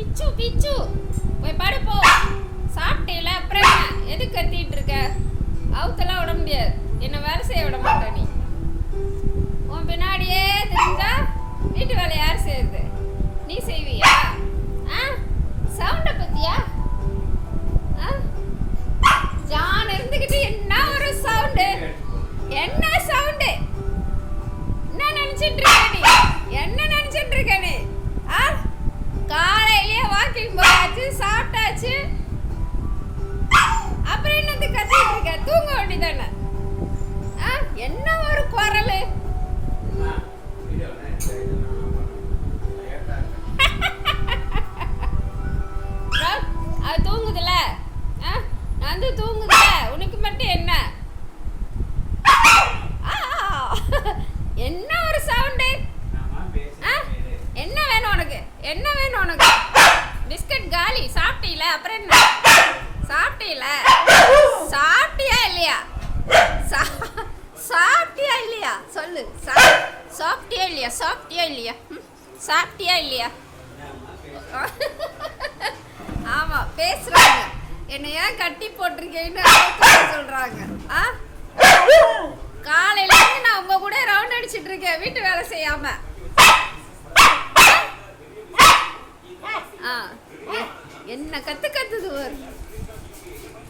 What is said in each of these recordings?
பிச்சு பிச்சு போய் படுப்போ. சாப்பிட்டேல அப்புறம் என்ன எதுக்கு கத்திட்டு இருக்க? அவுத்தெல்லாம் விட முடியாது. என்ன வேலை செய்ய விட மாட்டேன் நீ. உன் பின்னாடியே தெரிஞ்சா வீட்டு வேலை யார் செய்யுது? நீ செய்வியா? சவுண்டை பத்தியா? ஜான் இருந்துக்கிட்டு என்ன ஒரு சவுண்டு? என்ன சவுண்டு? என்ன நினைச்சிட்டு இருக்க நீ? என்ன நினைச்சிட்டு இருக்க நீ? காலையிலேயே வாக்கிங் போயாச்சு, சாப்பிட்டாச்சு, அப்புறம் என்னது கத்திட்டு இருக்க? தூங்க வேண்டியதானே? என்ன ஒரு குரல்? அது தூங்குதுல, நான் தூங்குதுல, உனக்கு மட்டும் என்ன? என்ன ஒரு சவுண்டு? என்ன வேணும் உனக்கு? என்ன வேணும் உனக்கு? பிஸ்கட் காலி. சாப்பிட்டீல அப்புறம் என்ன? சாப்பிட்டீல? சாப்பிட்டியா இல்லையா? சாப்பிட்டியா இல்லையா? சொல்லு. சாப்பிட்டியா இல்லையா? சாப்பிட்டியா இல்லையா? சாப்பிட்டியா இல்லையா? ஆமா பேசுறாங்க. என்னை ஏன் கட்டி போட்டிருக்கேன்னு சொல்றாங்க. காலையில இருந்து நான் உங்க கூட ரவுண்ட் அடிச்சிட்டு இருக்கேன் வீட்டு வேலை செய்யாம. என்ன கத்துது ஒரு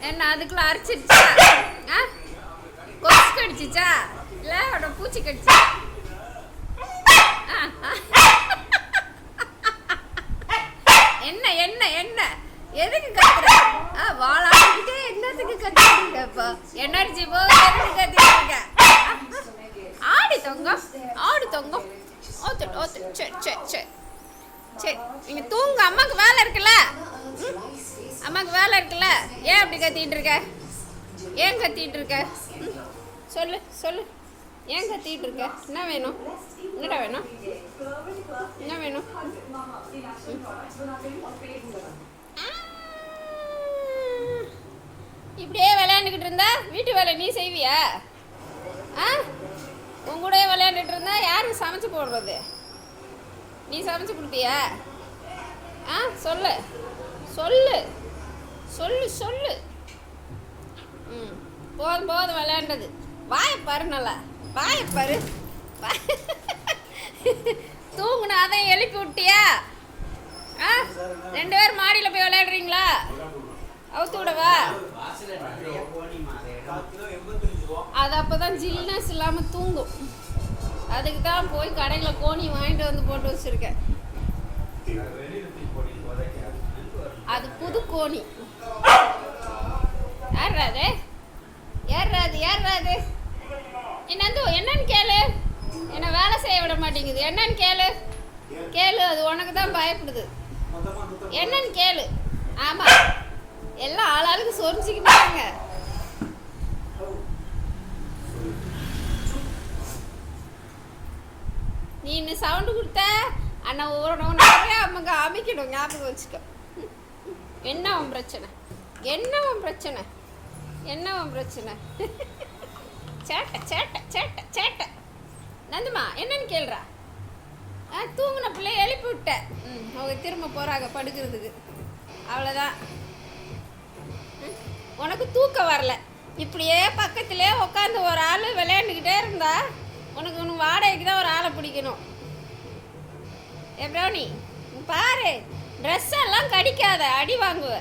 என்ன? அதுக்குள்ள அரைச்சிடுச்சா? கொசு கடிச்சிச்சா? இல்ல அவட பூச்சி கடிச்சா? என்ன என்ன என்ன எதுக்கு கத்துற? வாழாடிக்கிட்டே என்னத்துக்கு கத்துறீங்க? இப்போ எனர்ஜி போக எதுக்கு கத்துறீங்க? ஆடி தொங்கம், ஆடி தொங்கம். சரி சரி சரி சரி, நீங்க தூங்க. அம்மாக்கு வேலை இருக்குல்ல, அம்மாக்கு வேலை இருக்குல்ல. ஏன் அப்படி கத்திட்டு இருக்க? ஏன் கத்திட்டு இருக்க? சொல்லு சொல்லு, ஏன் கத்திட்டு இருக்க? என்ன வேணும்? என்னடா வேணும்? என்ன வேணும்? இப்படியே விளையாண்டுக்கிட்டு இருந்தா வீட்டு வேலை நீ செய்வியா? உன் கூட விளையாண்டுட்டு இருந்தா யாருக்கு சமைச்சு போடுறது? நீ சமைச்சு கொடுப்பியா? சொல்லு சொல்லு சொல்லு சொல்லு. போதும் போதும் விளையாண்டது. வாயப்பாரு, நல்லா வாயப்பாரு. தூங்குனா அதையும் எழுப்பி விட்டியா? 2 பேரும் மாடியில் போய் விளையாடுறீங்களா? அவுத்து விடவா? அது அப்போதான் ஜில்னஸ் இல்லாமல் தூங்கும். அதுக்கு தான் போய் கடையில் கோணி வாங்கிட்டு வந்து போட்டு வச்சிருக்கேன். அது புது கோணி. ஏறாது ஏறாது ஏறாது. என்னன்னு கேளு. என்ன வேலை செய்ய விட மாட்டேங்குது. என்னன்னு கேளு கேளு. அது உனக்கு தான் பயப்படுது. என்னன்னு கேளு. ஆமா, எல்லாம் ஆளாளுக்கு சொரிஞ்சிக்கிட்டாங்க. நீ இன்னும் சவுண்டு கொடுத்த அண்ணா ஒவ்வொரு அம்மாங்க அமைக்கணும். ஞாபகம் வச்சுக்க. என்ன உன் பிரச்சனை? என்ன உன் பிரச்சனை? என்ன உன் பிரச்சனை? சேட்டை சேட்டை சேட்டை சேட்டை. நந்துமா என்னன்னு கேள்றா? தூங்கின பிள்ளைய எழுப்பி விட்டேன். அவங்க திரும்ப போகிறாங்க படுக்கிறதுக்கு. அவ்வளோதான். உனக்கு தூக்கம் வரல. இப்படியே பக்கத்துலேயே உட்காந்து ஒரு ஆள் விளையாண்டுக்கிட்டே இருந்தா உனக்கு வாடகைக்கு தான் ஒரு ஆளை பிடிக்கணும். எப்படியோ நீ பாரு, ட்ரெஸ் எல்லாம் கடிக்காத, அடி வாங்குவ.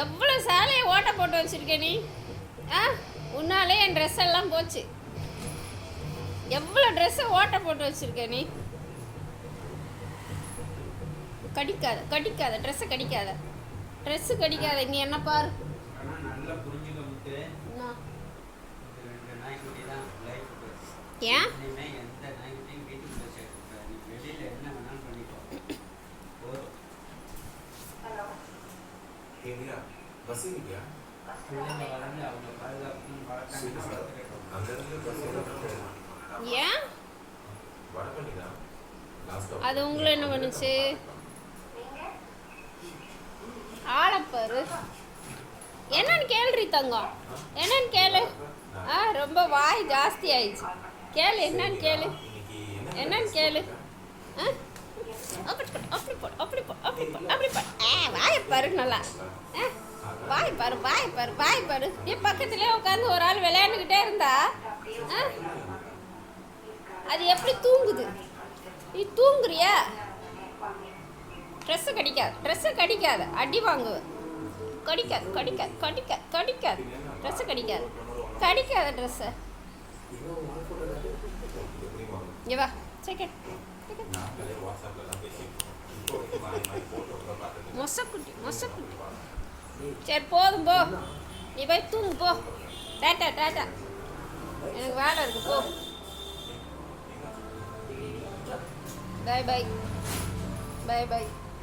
எவ்வளோ சேலையை ஓட்ட போட்டு வச்சுருக்க நீ? உன்னாலே என் ட்ரெஸ் எல்லாம் போச்சு. எவ்வளோ ட்ரெஸ்ஸை ஓட்ட போட்டு வச்சுருக்க நீ? கடிக்காத கடிக்காத, ட்ரெஸ்ஸை கடிக்காத, ட்ரெஸ்ஸு கடிக்காத. இங்கே என்ன பாரு. ஏன் ஏன் அது உங்களை என்ன பண்ணுச்சு? ஆளப்பாரு. என்னன்னு கேள்றி தங்கம், என்னன்னு கேளு. ரொம்ப வாய் ஜாஸ்தி ஆயிடுச்சு. கேளு, என்னன்னு கேளு, என்னன்னு கேளு. அப்படி போடு அப்படி போடு அப்படி போடு அப்படி போடு வாயை பாரு நல்லா வாய் பாரு வாய் பாரு வாய் பாரு என் பக்கத்துலேயே உட்காந்து ஒரு ஆள் விளையாண்டுக்கிட்டே இருந்தா அது எப்படி தூங்குது? நீ தூங்குறியா? ட்ரெஸ்ஸு கடிக்காது அடி வாங்குவ. கடிக்காது ட்ரெஸ்ஸு கடிக்காத ட்ரெஸ்ஸை இங்கே வா செகண்ட் மொசக்குட்டி சரி போதும் போ, நீ போய் தூங்கு போ. டாட்டா எனக்கு வேலை இருக்கு போ. பை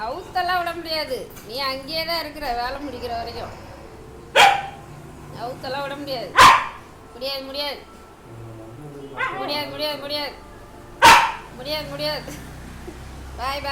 அவுத்தெல்லாம் விட முடியாது, நீ அங்கேயே தான் இருக்கிற வேலை முடிக்கிற வரைக்கும். அவுத்தெல்லாம் விட முடியாது. முடியாது. பாய்